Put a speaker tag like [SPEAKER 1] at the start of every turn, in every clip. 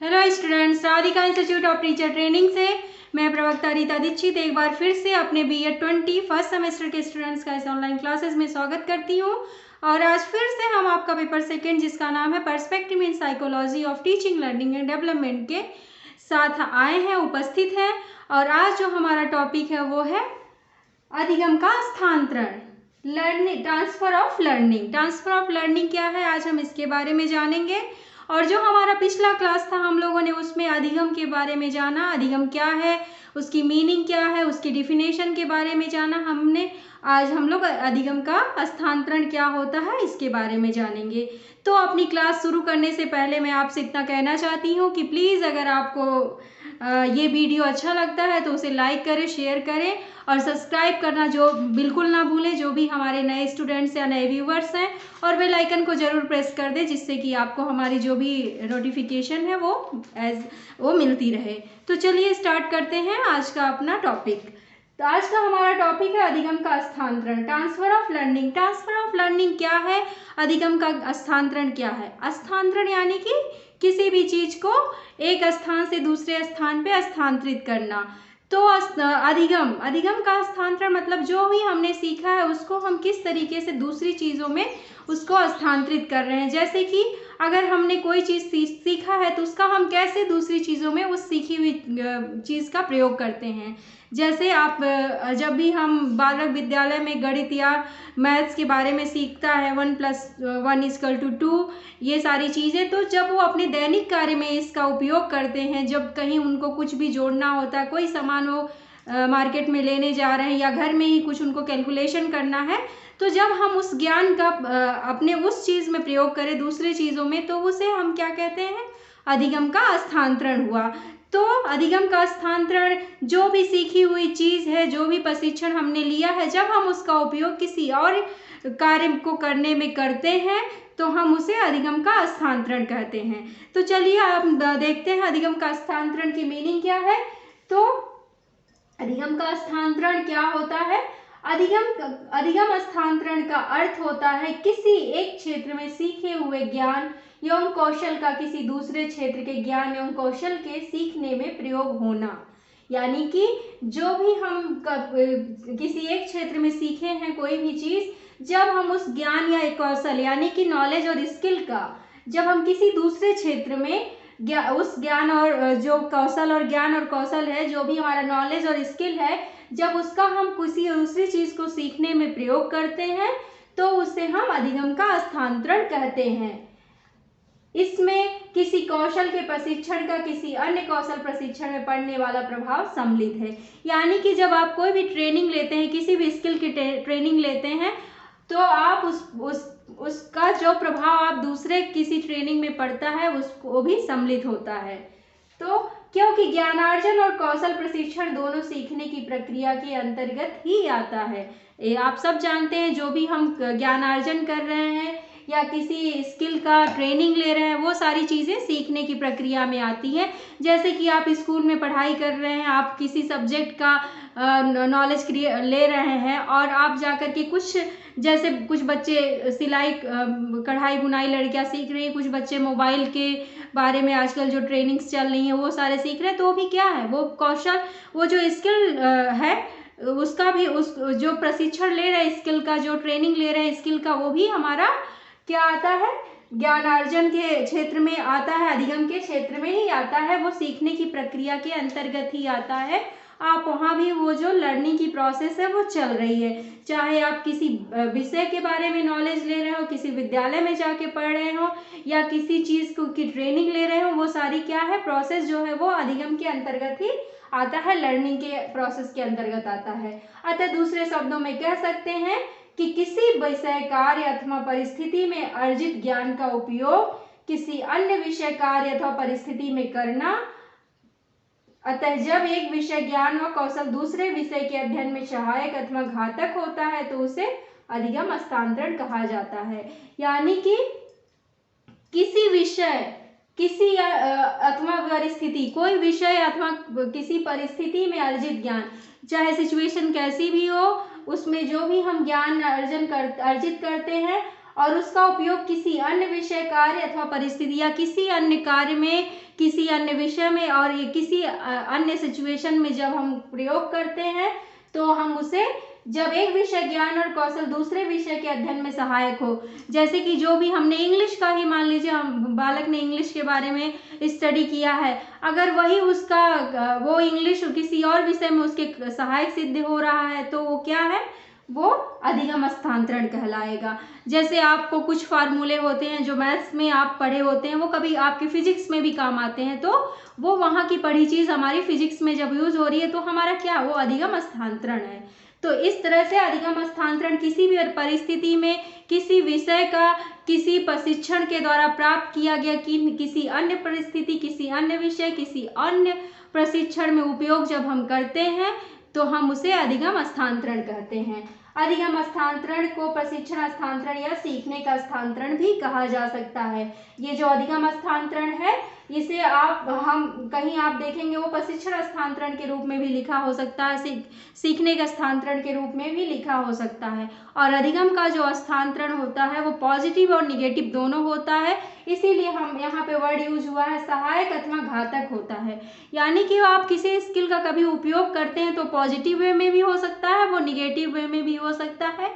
[SPEAKER 1] Hello students, Radhika institute of teacher training से मैं प्रवक्ता रीता दीक्षित एक बार फिर से अपने BEd 20 फर्स्ट सेमेस्टर के स्टूडेंट्स का इस ऑनलाइन क्लासेस में स्वागत करती हूँ। और आज फिर से हम आपका पेपर सेकंड जिसका नाम है perspective in psychology of teaching learning and development के साथ आए हैं, उपस्थित हैं। और आज जो हमारा टॉपिक है वो है अधिगम का स्थानांतरण, learning, transfer of learning. Transfer of learning क्या है, आज हम इसके बारे में जानेंगे। और जो हमारा पिछला क्लास था हम लोगों ने उसमें अधिगम के बारे में जाना, अधिगम क्या है, उसकी मीनिंग क्या है, उसकी डिफिनेशन के बारे में जाना हमने। आज हम लोग अधिगम का स्थानांतरण क्या होता है इसके बारे में जानेंगे। तो अपनी क्लास शुरू करने से पहले मैं आपसे इतना कहना चाहती हूँ कि प्लीज़ अगर आपको ये वीडियो अच्छा लगता है तो उसे लाइक करें, शेयर करें और सब्सक्राइब करना जो बिल्कुल ना भूलें, जो भी हमारे नए स्टूडेंट्स या नए व्यूवर्स हैं। और बेल आइकन को ज़रूर प्रेस कर दें जिससे कि आपको हमारी जो भी नोटिफिकेशन है वो मिलती रहे। तो चलिए स्टार्ट करते हैं आज का अपना टॉपिक। तो आज का हमारा टॉपिक है अधिगम का स्थानांतरण, transfer of learning. Transfer of learning क्या है, अधिगम का स्थानांतरण क्या है। स्थानांतरण यानी कि किसी भी चीज़ को एक स्थान से दूसरे स्थान पे स्थानांतरित करना। तो अधिगम का स्थानांतरण मतलब जो भी हमने सीखा है उसको हम किस तरीके से दूसरी चीज़ों में उसको स्थानांतरित कर रहे हैं। जैसे कि अगर हमने कोई चीज़ सीखा है तो उसका हम कैसे दूसरी चीज़ों में उस सीखी हुई चीज़ का प्रयोग करते हैं। जैसे आप जब भी हम बालक विद्यालय में गणित या मैथ्स के बारे में सीखता है 1 + 1 = 2, ये सारी चीज़ें, तो जब वो अपने दैनिक कार्य में इसका उपयोग करते हैं, जब कहीं उनको कुछ भी जोड़ना होता है, कोई सामान वो मार्केट में लेने जा रहे हैं या घर में ही कुछ उनको कैलकुलेशन करना है, तो जब हम उस ज्ञान का अपने उस चीज़ में प्रयोग करें दूसरे चीज़ों में तो उसे हम क्या कहते हैं, अधिगम का स्थानांतरण हुआ। तो अधिगम का स्थानांतरण जो भी सीखी हुई चीज़ है, जो भी प्रशिक्षण हमने लिया है, जब हम उसका उपयोग किसी और कार्य को करने में करते हैं तो हम उसे अधिगम का स्थानांतरण कहते हैं। तो चलिए आप देखते हैं अधिगम का स्थानांतरण की मीनिंग क्या है। तो अधिगम का स्थानांतरण क्या होता है। अधिगम स्थानांतरण का अर्थ होता है किसी एक क्षेत्र में सीखे हुए ज्ञान एवं कौशल का किसी दूसरे क्षेत्र के ज्ञान एवं कौशल के सीखने में प्रयोग होना। यानी कि जो भी हम किसी एक क्षेत्र में सीखे हैं कोई भी चीज़, जब हम उस ज्ञान या कौशल यानी कि नॉलेज और स्किल का जब हम किसी दूसरे क्षेत्र में उस ज्ञान और जो कौशल और ज्ञान और कौशल है, जो भी हमारा नॉलेज और स्किल है, जब उसका हम किसी दूसरी चीज़ को सीखने में प्रयोग करते हैं तो उसे हम अधिगम का स्थानांतरण कहते हैं। इसमें किसी कौशल के प्रशिक्षण का किसी अन्य कौशल प्रशिक्षण में पड़ने वाला प्रभाव सम्मिलित है। यानी कि जब आप कोई भी ट्रेनिंग लेते हैं, किसी भी स्किल की ट्रेनिंग लेते हैं, तो आप उसका जो प्रभाव आप दूसरे किसी ट्रेनिंग में पड़ता है उसको भी सम्मिलित होता है। तो क्योंकि ज्ञानार्जन और कौशल प्रशिक्षण दोनों सीखने की प्रक्रिया के अंतर्गत ही आता है। आप सब जानते हैं जो भी हम ज्ञानार्जन कर रहे हैं या किसी स्किल का ट्रेनिंग ले रहे हैं, वो सारी चीज़ें सीखने की प्रक्रिया में आती हैं। जैसे कि आप स्कूल में पढ़ाई कर रहे हैं, आप किसी सब्जेक्ट का नॉलेज ले रहे हैं और आप जाकर के जैसे कुछ बच्चे सिलाई कढ़ाई बुनाई लड़कियां सीख रही हैं, कुछ बच्चे मोबाइल के बारे में आजकल जो ट्रेनिंग्स चल रही हैं वो सारे सीख रहे हैं। तो वो भी क्या है, वो कौशल, वो जो स्किल है उसका भी, उस जो प्रशिक्षण ले रहे हैं स्किल का, जो ट्रेनिंग ले रहे हैं स्किल का, वो भी हमारा क्या आता है, ज्ञानार्जन के क्षेत्र में आता है, अधिगम के क्षेत्र में ही आता है, वो सीखने की प्रक्रिया के अंतर्गत ही आता है। आप वहाँ भी वो जो लर्निंग की प्रोसेस है वो चल रही है, चाहे आप किसी विषय के बारे में नॉलेज ले रहे हो, किसी विद्यालय में जाके पढ़ रहे हो या किसी चीज़ की ट्रेनिंग ले रहे हो, वो सारी क्या है, प्रोसेस जो है वो अधिगम के अंतर्गत ही आता है, लर्निंग के प्रोसेस के अंतर्गत आता है। अतः दूसरे शब्दों में कह सकते हैं कि किसी विषय कार्य अथवा परिस्थिति में अर्जित ज्ञान का उपयोग किसी अन्य विषय कार्य अथवा परिस्थिति में करना। अतः जब एक विषय ज्ञान व कौशल दूसरे विषय के अध्ययन में सहायक अथवा घातक होता है तो उसे अधिगम स्थानांतरण कहा जाता है। यानी कि किसी विषय, किसी अथवा परिस्थिति, कोई विषय अथवा किसी परिस्थिति में अर्जित ज्ञान, चाहे सिचुएशन कैसी भी हो, उसमें जो भी हम ज्ञान अर्जित करते हैं और उसका उपयोग किसी अन्य विषय, कार्य अथवा परिस्थिति या किसी अन्य कार्य में, किसी अन्य विषय में और ये किसी अन्य सिचुएशन में जब हम प्रयोग करते हैं तो हम उसे, जब एक विषय ज्ञान और कौशल दूसरे विषय के अध्ययन में सहायक हो, जैसे कि जो भी हमने इंग्लिश का ही मान लीजिए, हम बालक ने इंग्लिश के बारे में स्टडी किया है, अगर वही उसका वो इंग्लिश किसी और विषय में उसके सहायक सिद्ध हो रहा है तो वो क्या है, वो अधिगम स्थानांतरण कहलाएगा। जैसे आपको कुछ फार्मूले होते हैं जो मैथ्स में आप पढ़े होते हैं, वो कभी आपके फिजिक्स में भी काम आते हैं, तो वो वहाँ की पढ़ी चीज़ हमारी फिजिक्स में जब यूज हो रही है तो हमारा क्या, वो अधिगम स्थानांतरण है। तो इस तरह से अधिगम स्थानांतरण किसी भी परिस्थिति में किसी विषय का किसी प्रशिक्षण के द्वारा प्राप्त किया गया कि किसी अन्य परिस्थिति, किसी अन्य विषय, किसी अन्य प्रशिक्षण में उपयोग जब हम करते हैं तो हम उसे अधिगम स्थानांतरण कहते हैं। अधिगम स्थानांतरण को प्रशिक्षण स्थानांतरण या सीखने का स्थानांतरण भी कहा जा सकता है। ये जो अधिगम स्थानांतरण है इसे हम कहीं आप देखेंगे वो प्रशिक्षण स्थानांतरण के रूप में भी लिखा हो सकता है, सीखने का स्थानांतरण के रूप में भी लिखा हो सकता है। और अधिगम का जो स्थानांतरण होता है वो पॉजिटिव और निगेटिव दोनों होता है, इसीलिए हम यहाँ पे वर्ड यूज हुआ है सहायक अथवा घातक होता है। यानी कि आप किसी स्किल का कभी उपयोग करते हैं तो पॉजिटिव वे में भी हो सकता है, वो निगेटिव वे में भी हो सकता है।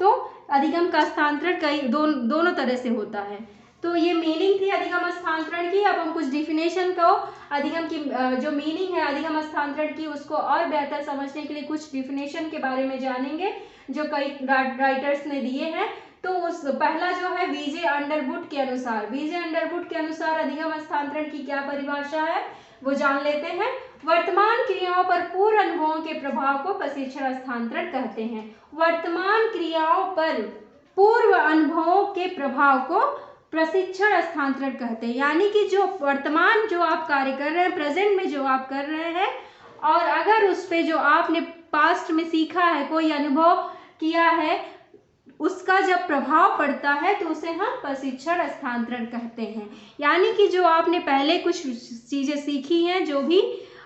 [SPEAKER 1] तो अधिगम का स्थानांतरण दोनों तरह से होता है। तो ये मीनिंग थी अधिगम स्थानांतरण की। अब हम कुछ डिफिनेशन को, अधिगम की जो मीनिंग है अधिगम स्थानांतरण की, उसको और बेहतर समझने के लिए कुछ डिफिनेशन के बारे में जानेंगे जो कई राइटर्स ने दिए हैं। तो उस पहला जो है वीजे अंडरवुड के अनुसार, वीजे अंडरवुड के अनुसार अधिगम स्थानांतरण की क्या परिभाषा है वो जान लेते हैं। वर्तमान क्रियाओं पर पूर्व अनुभवों के प्रभाव को प्रशिक्षण स्थानांतरण कहते हैं। वर्तमान क्रियाओं पर पूर्व अनुभवों के प्रभाव को प्रशिक्षण स्थानांतरण कहते हैं। यानी कि जो वर्तमान जो आप कार्य कर रहे हैं, प्रेजेंट में जो आप कर रहे हैं, और अगर उस पे जो आपने पास्ट में सीखा है, कोई अनुभव किया है, उसका जब प्रभाव पड़ता है तो उसे हम प्रशिक्षण स्थानांतरण कहते हैं। यानी कि जो आपने पहले कुछ चीजें सीखी हैं, जो भी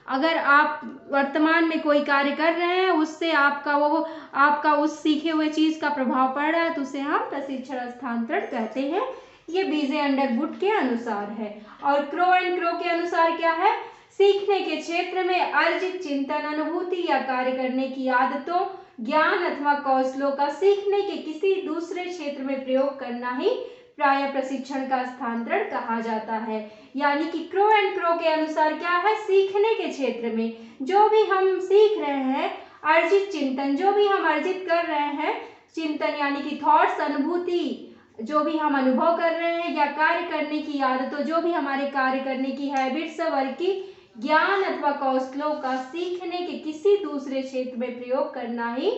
[SPEAKER 1] अगर आप वर्तमान में कोई कार्य कर रहे हैं उससे आपका उस सीखे हुए चीज का प्रभाव पड़ रहा है तो उसे हम प्रशिक्षण स्थानांतरण कहते हैं। ये बीजे अंडरवुड के अनुसार है। और क्रो एंड क्रो के अनुसार क्या है, सीखने के क्षेत्र में अर्जित चिंतन, अनुभूति या कार्य करने की आदतों, ज्ञान अथवा कौशलों का सीखने के किसी दूसरे क्षेत्र में प्रयोग करना ही प्राय प्रशिक्षण का स्थानांतरण कहा जाता है। यानी कि क्रो एंड क्रो के अनुसार क्या है, सीखने के क्षेत्र में जो भी हम सीख रहे हैं, अर्जित चिंतन, जो भी हम अर्जित कर रहे हैं, चिंतन यानी कि थॉट्स, अनुभूति जो भी हम अनुभव कर रहे हैं, या कार्य करने की आदतों, जो भी हमारे कार्य करने की हैबिट्स वर्ग की, ज्ञान अथवा कौशलों का सीखने के किसी दूसरे क्षेत्र में प्रयोग करना ही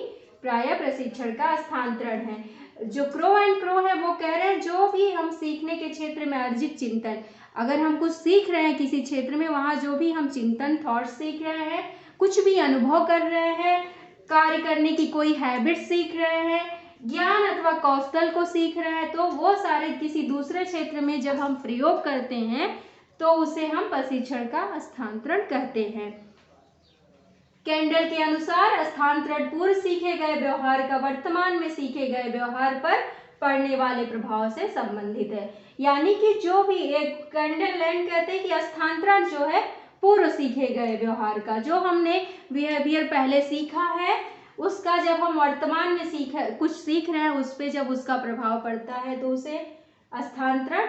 [SPEAKER 1] प्राय प्रशिक्षण का स्थानांतरण है। जो क्रो एंड क्रो है वो कह रहे हैं जो भी हम सीखने के क्षेत्र में अर्जित चिंतन, अगर हम कुछ सीख रहे हैं किसी क्षेत्र में, वहाँ जो भी हम चिंतन, थॉट सीख रहे हैं, कुछ भी अनुभव कर रहे हैं, कार्य करने की कोई हैबिट सीख रहे हैं, ज्ञान अथवा कौशल को सीख रहे हैं, तो वो सारे किसी दूसरे क्षेत्र में जब हम प्रयोग करते हैं तो उसे हम प्रशिक्षण का स्थानांतरण कहते हैं। कैंडल के अनुसार स्थानांतरण पूर्व सीखे गए व्यवहार का वर्तमान में सीखे गए व्यवहार पर पड़ने वाले प्रभाव से संबंधित है। यानी कि जो भी एक कैंडल लैंड कहते हैं कि स्थानांतरण जो है पूर्व सीखे गए व्यवहार का, जो हमने बिहेवियर पहले सीखा है उसका जब हम वर्तमान में कुछ सीख रहे हैं, उस पर जब उसका प्रभाव पड़ता है तो उसे स्थानांतरण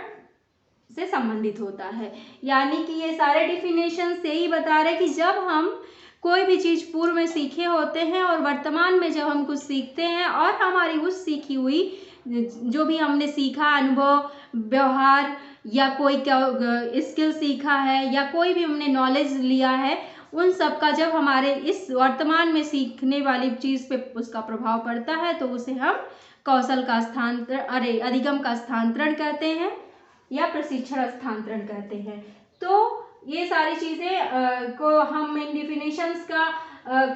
[SPEAKER 1] से संबंधित होता है। यानी कि ये सारे डिफिनेशन से ही बता रहे कि जब हम कोई भी चीज़ पूर्व में सीखे होते हैं और वर्तमान में जब हम कुछ सीखते हैं और हमारी उस सीखी हुई जो भी हमने सीखा अनुभव, व्यवहार या कोई स्किल सीखा है या कोई भी हमने नॉलेज लिया है, उन सब का जब हमारे इस वर्तमान में सीखने वाली चीज़ पे उसका प्रभाव पड़ता है तो उसे हम कौशल का स्थानांतरण, अधिगम का स्थानांतरण कहते हैं या प्रशिक्षण स्थानांतरण कहते हैं। तो ये सारी चीज़ें को हम इन डिफिनेशंस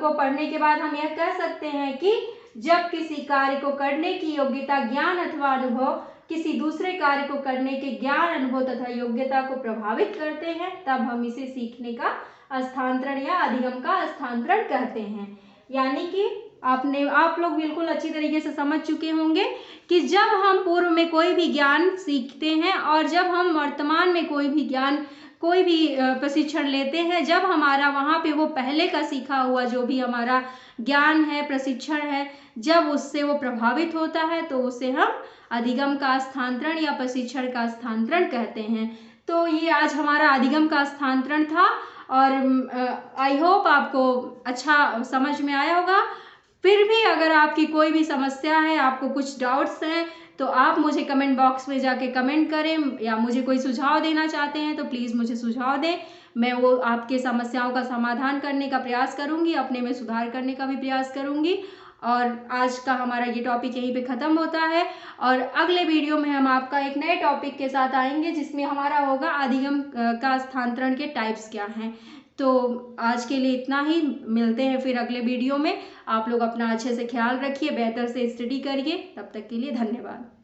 [SPEAKER 1] को पढ़ने के बाद हम यह कह सकते हैं कि जब किसी कार्य को करने की योग्यता, ज्ञान अथवा अनुभव किसी दूसरे कार्य को करने के ज्ञान, अनुभव तथा योग्यता को प्रभावित करते हैं तब हम इसे सीखने का स्थानांतरण या अधिगम का स्थानांतरण कहते हैं। यानी कि आप लोग बिल्कुल अच्छी तरीके से समझ चुके होंगे कि जब हम पूर्व में कोई भी ज्ञान सीखते हैं और जब हम वर्तमान में कोई भी ज्ञान, कोई भी प्रशिक्षण लेते हैं, जब हमारा वहाँ पे वो पहले का सीखा हुआ जो भी हमारा ज्ञान है, प्रशिक्षण है, जब उससे वो प्रभावित होता है तो उसे हम अधिगम का स्थानांतरण या प्रशिक्षण का स्थानांतरण कहते हैं। तो ये आज हमारा अधिगम का स्थानांतरण था और आई होप आपको अच्छा समझ में आया होगा। फिर भी अगर आपकी कोई भी समस्या है, आपको कुछ डाउट्स हैं, तो आप मुझे कमेंट बॉक्स में जाके कमेंट करें, या मुझे कोई सुझाव देना चाहते हैं तो प्लीज़ मुझे सुझाव दें। मैं वो आपके समस्याओं का समाधान करने का प्रयास करूँगी, अपने में सुधार करने का भी प्रयास करूँगी। और आज का हमारा ये टॉपिक यहीं पे ख़त्म होता है और अगले वीडियो में हम आपका एक नए टॉपिक के साथ आएंगे जिसमें हमारा होगा अधिगम का स्थानांतरण के टाइप्स क्या हैं। तो आज के लिए इतना ही, मिलते हैं फिर अगले वीडियो में। आप लोग अपना अच्छे से ख्याल रखिए, बेहतर से स्टडी करिए। तब तक के लिए धन्यवाद।